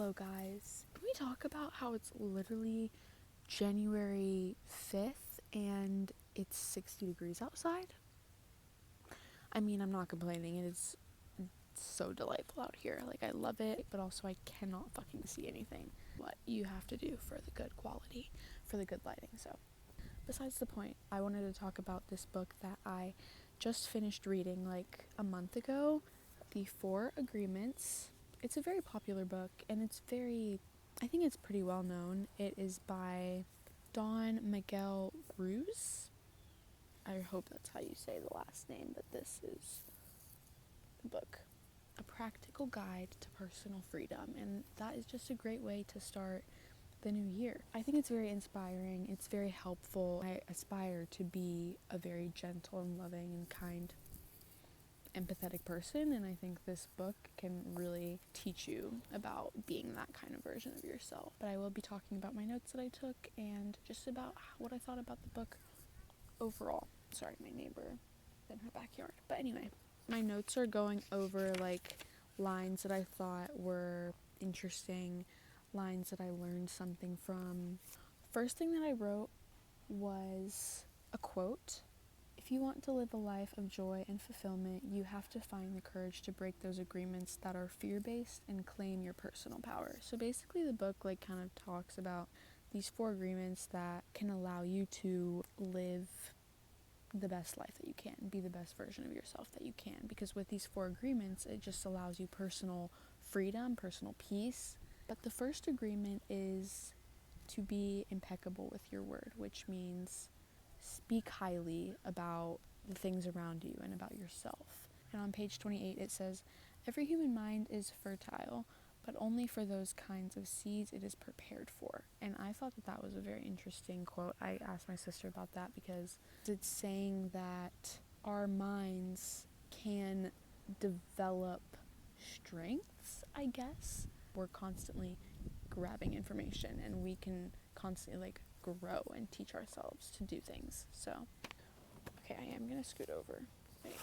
Hello guys. Can we talk about how it's literally January 5th and it's 60 degrees outside? I mean, I'm not complaining. It is so delightful out here. Like, I love it, but also I cannot fucking see anything. What you have to do for the good quality, for the good lighting. So, besides the point, I wanted to talk about this book that I just finished reading like a month ago, The Four Agreements. It's a very popular book, and I think it's pretty well known. It is by Don Miguel Ruiz. I hope that's how you say the last name, but this is the book. A Practical Guide to Personal Freedom, and that is just a great way to start the new year. I think it's very inspiring. It's very helpful. I aspire to be a very gentle and loving and kind, empathetic person, and I think this book can really teach you about being that kind of version of yourself. But I will be talking about my notes that I took and just about what I thought about the book overall. Sorry, my neighbor in her backyard. But anyway, my notes are going over like lines that I thought were interesting, lines that I learned something from. First thing that I wrote was a quote. If you want to live a life of joy and fulfillment, you have to find the courage to break those agreements that are fear-based and claim your personal power. So basically the book like kind of talks about these four agreements that can allow you to live the best life that you can, be the best version of yourself that you can. Because with these four agreements, it just allows you personal freedom, personal peace. But the first agreement is to be impeccable with your word, which means speak highly about the things around you and about yourself. And on page 28 it says, every human mind is fertile, but only for those kinds of seeds it is prepared for. And I thought that was a very interesting quote. I asked my sister about that because it's saying that our minds can develop strengths, I guess. We're constantly grabbing information and we can constantly grow and teach ourselves to do things. So, okay, I am gonna scoot over. Wait.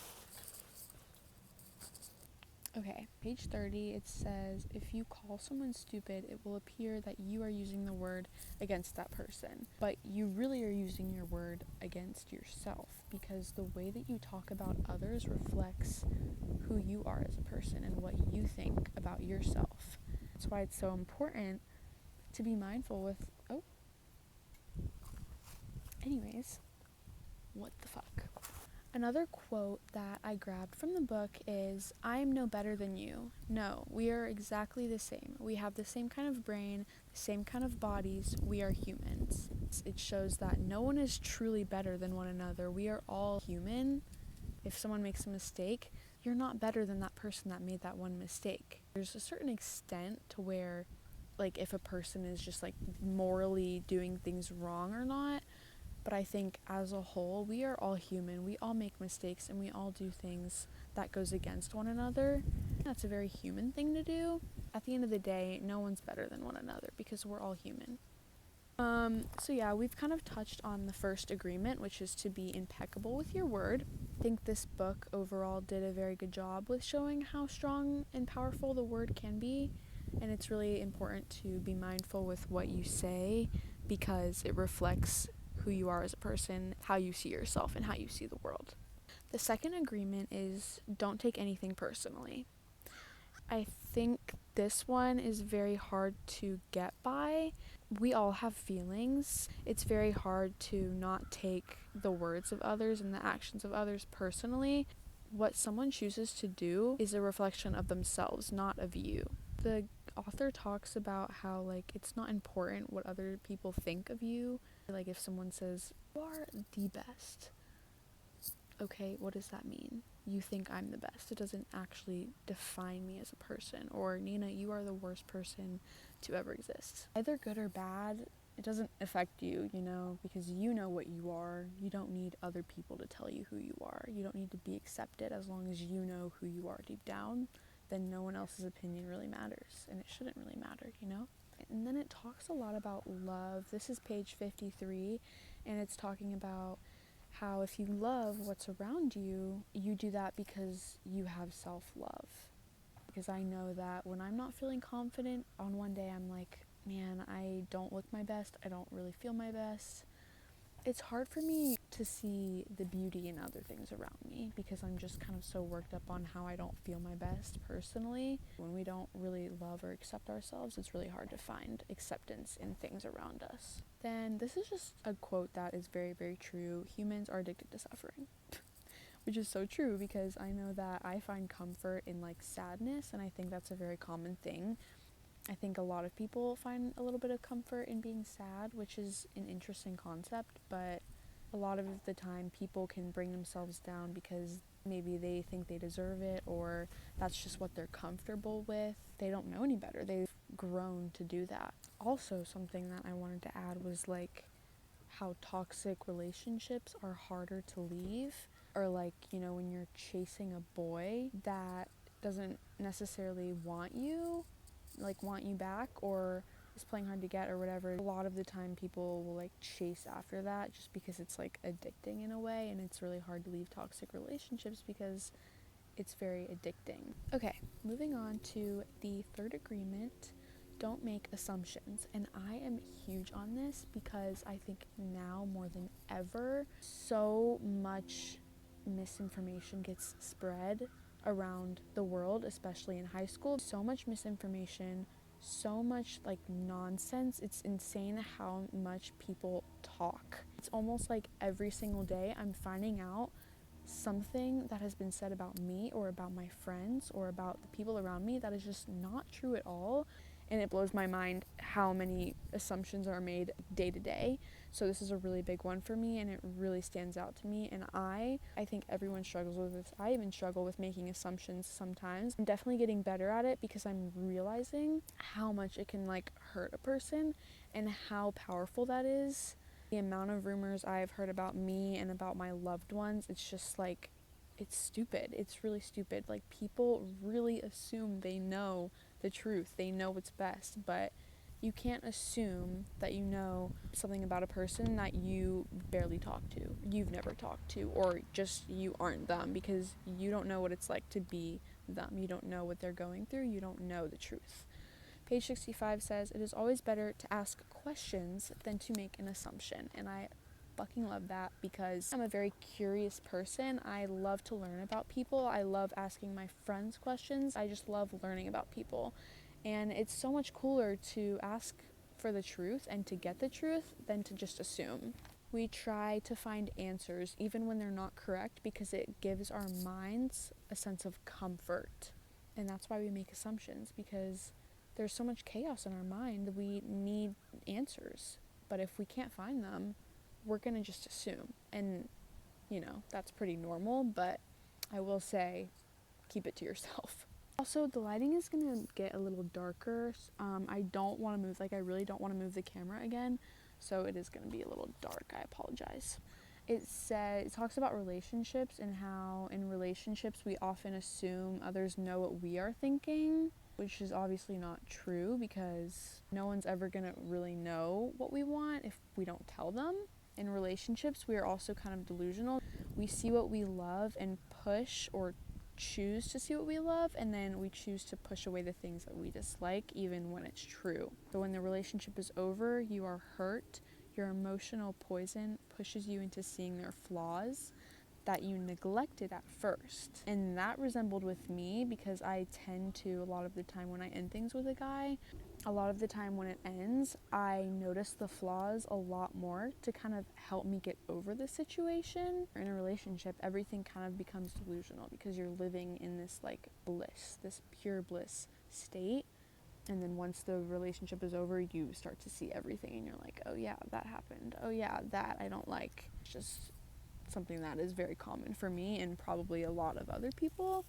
Okay, page 30, it says, if you call someone stupid, it will appear that you are using the word against that person, but you really are using your word against yourself, because the way that you talk about others reflects who you are as a person and what you think about yourself. That's why it's so important to be mindful with, anyways, what the fuck. Another quote that I grabbed from the book is, I am no better than you. No, we are exactly the same. We have the same kind of brain, the same kind of bodies. We are humans. It shows that no one is truly better than one another. We are all human. If someone makes a mistake, you're not better than that person that made that one mistake. There's a certain extent to where, if a person is just morally doing things wrong or not. But I think as a whole, we are all human. We all make mistakes and we all do things that goes against one another. That's a very human thing to do. At the end of the day, no one's better than one another because we're all human. So yeah, we've kind of touched on the first agreement, which is to be impeccable with your word. I think this book overall did a very good job with showing how strong and powerful the word can be. And it's really important to be mindful with what you say because it reflects who you are as a person, how you see yourself, and how you see the world. The second agreement is don't take anything personally. I think this one is very hard to get by. We all have feelings. It's very hard to not take the words of others and the actions of others personally. What someone chooses to do is a reflection of themselves, not of you. The author talks about how it's not important what other people think of you. If someone says, you are the best. Okay, what does that mean? You think I'm the best. It doesn't actually define me as a person. Or, Nina, you are the worst person to ever exist. Either good or bad, it doesn't affect you, because you know what you are. You don't need other people to tell you who you are. You don't need to be accepted. As long as you know who you are deep down, then no one else's opinion really matters. And it shouldn't really matter, And then it talks a lot about love. This is page 53, and it's talking about how if you love what's around you, you do that because you have self-love. because I know that when I'm not feeling confident, on one day I'm like, man, I don't look my best, I don't really feel my best. It's hard for me to see the beauty in other things around me because I'm just kind of so worked up on how I don't feel my best personally. When we don't really love or accept ourselves, it's really hard to find acceptance in things around us. Then this is just a quote that is very, very true. Humans are addicted to suffering. Which is so true because I know that I find comfort in like sadness, and I think that's a very common thing. I think a lot of people find a little bit of comfort in being sad, which is an interesting concept, but a lot of the time people can bring themselves down because maybe they think they deserve it, or that's just what they're comfortable with. They don't know any better. They've grown to do that. Also, something that I wanted to add was like how toxic relationships are harder to leave, or like, you know, when you're chasing a boy that doesn't necessarily want you back, or is playing hard to get or whatever. A lot of the time people will like chase after that just because it's like addicting in a way, and it's really hard to leave toxic relationships because it's very addicting. Okay, moving on to the third agreement. Don't make assumptions. And I am huge on this because I think now more than ever, so much misinformation gets spread around the world, especially in high school. So much misinformation, so much like nonsense. It's insane how much people talk. It's almost like every single day I'm finding out something that has been said about me or about my friends or about the people around me that is just not true at all. And it blows my mind how many assumptions are made day to day. So this is a really big one for me, and it really stands out to me. And I think everyone struggles with this. I even struggle with making assumptions sometimes. I'm definitely getting better at it because I'm realizing how much it can like hurt a person and how powerful that is. The amount of rumors I've heard about me and about my loved ones, it's just like, it's stupid. It's really stupid. Like, people really assume they know the truth. They know what's best, but you can't assume that you know something about a person that you barely talk to, you've never talked to, or just you aren't them, because you don't know what it's like to be them. You don't know what they're going through. You don't know the truth. Page 65 says, it is always better to ask questions than to make an assumption. And I fucking love that because I'm a very curious person. I love to learn about people. I love asking my friends questions. I just love learning about people. And it's so much cooler to ask for the truth and to get the truth than to just assume. We try to find answers even when they're not correct because it gives our minds a sense of comfort. And that's why we make assumptions, because there's so much chaos in our mind. We need answers. But if we can't find them, we're going to just assume. And, you know, that's pretty normal, but I will say, keep it to yourself. Also, the lighting is going to get a little darker. I don't want to move, I really don't want to move the camera again. So it is going to be a little dark. I apologize. It talks about relationships and how in relationships we often assume others know what we are thinking, which is obviously not true because no one's ever going to really know what we want if we don't tell them. In relationships, we are also kind of delusional. We see what we love and push or choose to see what we love, and then we choose to push away the things that we dislike even when it's true. So when the relationship is over, you are hurt. Your emotional poison pushes you into seeing their flaws that you neglected at first. And that resembled with me because I tend to, a lot of the time when I end things with a guy, a lot of the time when it ends, I notice the flaws a lot more to kind of help me get over the situation. In a relationship, everything kind of becomes delusional because you're living in this like bliss, this pure bliss state. And then once the relationship is over, you start to see everything and you're like, oh yeah, that happened. Oh yeah, that I don't like. It's just something that is very common for me and probably a lot of other people.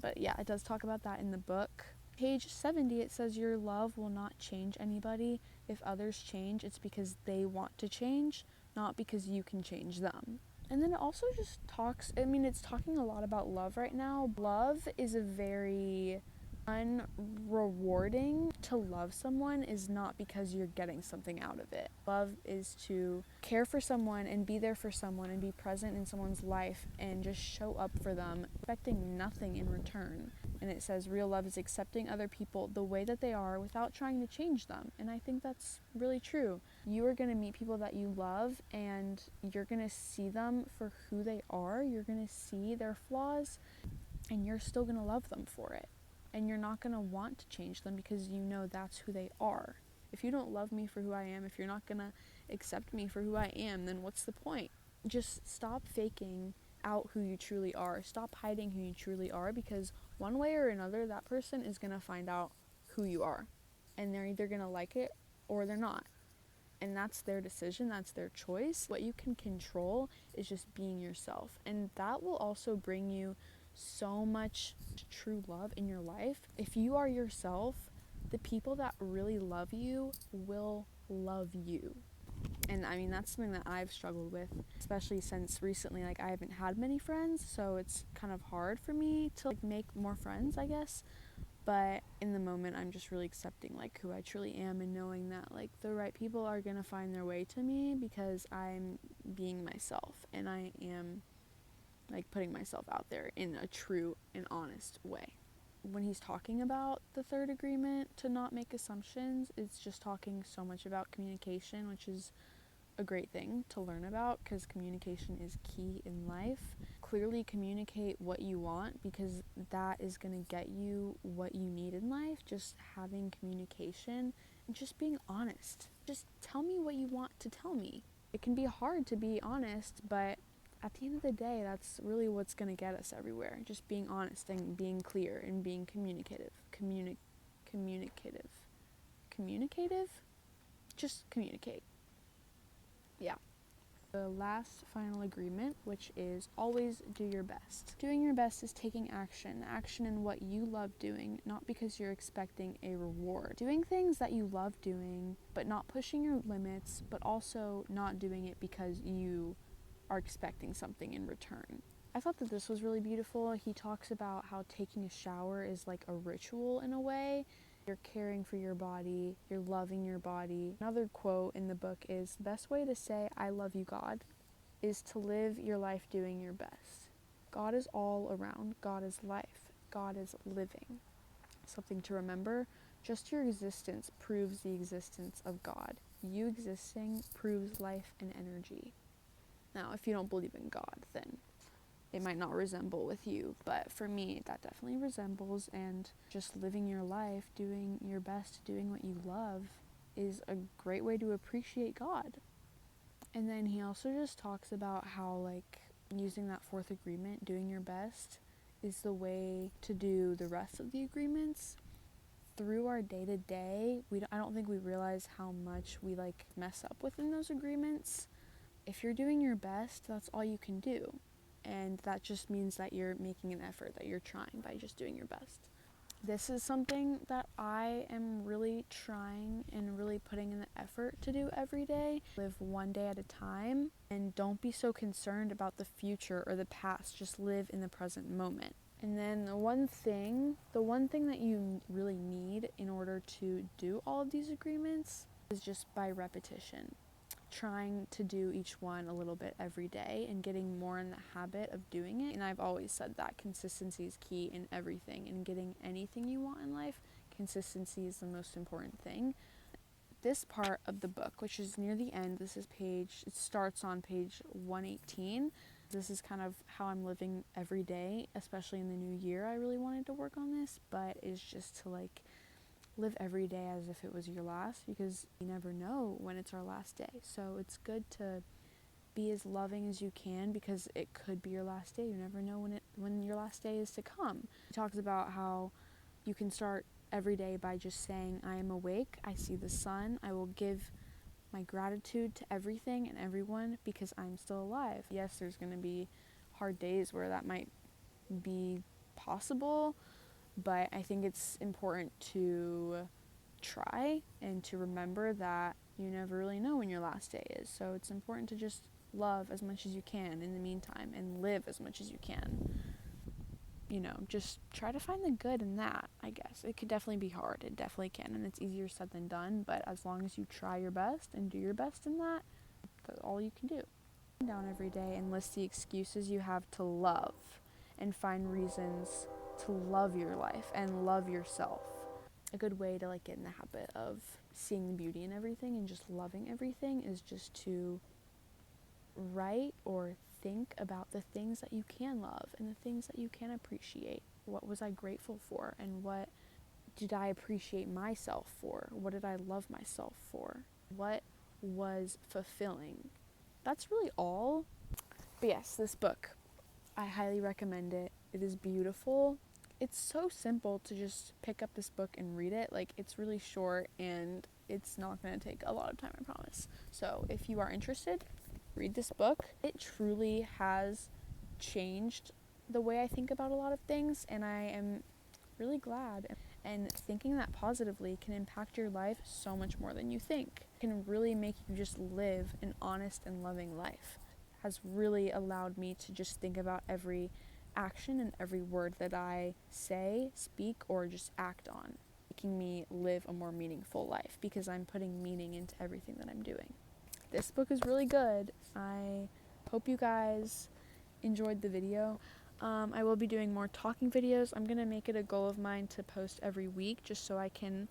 But yeah, it does talk about that in the book. Page 70, it says your love will not change anybody. If others change, it's because they want to change, not because you can change them. And then it also just talks, it's talking a lot about love right now. Love is a very Unrewarding to love someone is not because you're getting something out of it. Love is to care for someone and be there for someone and be present in someone's life and just show up for them, expecting nothing in return. And it says real love is accepting other people the way that they are without trying to change them. And I think that's really true. You are going to meet people that you love and you're going to see them for who they are. You're going to see their flaws and you're still going to love them for it. And you're not going to want to change them because you know that's who they are. If you don't love me for who I am, if you're not going to accept me for who I am, then what's the point? Just stop faking out who you truly are. Stop hiding who you truly are, because one way or another, that person is going to find out who you are. And they're either going to like it or they're not. And that's their decision, that's their choice. What you can control is just being yourself. And that will also bring you so much true love in your life. If you are yourself, the people that really love you will love you. And I mean, that's something that I've struggled with, especially since recently, I haven't had many friends, so it's kind of hard for me to make more friends, I guess. But in the moment, I'm just really accepting who I truly am and knowing that the right people are gonna find their way to me because I'm being myself and I am putting myself out there in a true and honest way. When he's talking about the third agreement to not make assumptions, it's just talking so much about communication, which is a great thing to learn about because communication is key in life. Clearly communicate what you want because that is going to get you what you need in life. Just having communication and just being honest. Just tell me what you want to tell me. It can be hard to be honest, but at the end of the day, that's really what's going to get us everywhere. Just being honest and being clear and being communicative. Communicative? Just communicate. Yeah. The last final agreement, which is always do your best. Doing your best is taking action in what you love doing, not because you're expecting a reward. Doing things that you love doing, but not pushing your limits, but also not doing it because you are expecting something in return. I thought that this was really beautiful. He talks about how taking a shower is like a ritual in a way. You're caring for your body, you're loving your body. Another quote in the book is, the best way to say I love you, God, is to live your life doing your best. God is all around. God is life. God is living. Something to remember, just your existence proves the existence of God. You existing proves life and energy. Now, if you don't believe in God, then it might not resemble with you, but for me, that definitely resembles, and just living your life, doing your best, doing what you love is a great way to appreciate God. And then he also just talks about how, using that fourth agreement, doing your best, is the way to do the rest of the agreements. Through our day-to-day, I don't think we realize how much we, mess up within those agreements. If you're doing your best, that's all you can do. And that just means that you're making an effort, that you're trying by just doing your best. This is something that I am really trying and really putting in the effort to do every day. Live one day at a time and don't be so concerned about the future or the past. Just live in the present moment. And then the one thing that you really need in order to do all of these agreements is just by repetition. Trying to do each one a little bit every day and getting more in the habit of doing it. And I've always said that consistency is key in everything. In getting anything you want in life, consistency is the most important thing. This part of the book, which is near the end, it starts on page 118. This is kind of how I'm living every day, especially in the new year. I really wanted to work on this, but it's just to live every day as if it was your last, because you never know when it's our last day. So it's good to be as loving as you can because it could be your last day. You never know when your last day is to come. He talks about how you can start every day by just saying, I am awake, I see the sun, I will give my gratitude to everything and everyone because I'm still alive. Yes, there's going to be hard days where that might be possible, but I think it's important to try and to remember that you never really know when your last day is. So it's important to just love as much as you can in the meantime and live as much as you can. just try to find the good in that, I guess. It could definitely be hard. It definitely can, and it's easier said than done, but as long as you try your best and do your best in that, that's all you can do. Down every day and list the excuses you have to love and find reasons to love your life and love yourself. A good way to get in the habit of seeing the beauty in everything and just loving everything is just to write or think about the things that you can love and the things that you can appreciate. What was I grateful for, and what did I appreciate myself for? What did I love myself for? What was fulfilling? That's really all. But yes, this book, I highly recommend it. It is beautiful. It's so simple to just pick up this book and read it. It's really short and it's not going to take a lot of time, I promise. So if you are interested, read this book. It truly has changed the way I think about a lot of things, and I am really glad. And thinking that positively can impact your life so much more than you think. It can really make you just live an honest and loving life. It has really allowed me to just think about every action and every word that I say, speak, or just act on, making me live a more meaningful life because I'm putting meaning into everything that I'm doing. This book is really good. I hope you guys enjoyed the video. I will be doing more talking videos. I'm going to make it a goal of mine to post every week just so I can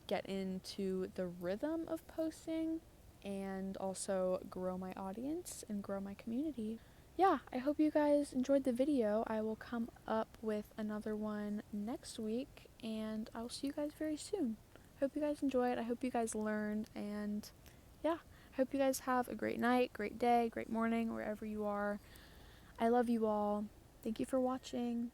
get into the rhythm of posting and also grow my audience and grow my community. Yeah, I hope you guys enjoyed the video. I will come up with another one next week, and I will see you guys very soon. Hope you guys enjoy it. I hope you guys learned, and yeah, I hope you guys have a great night, great day, great morning, wherever you are. I love you all. Thank you for watching.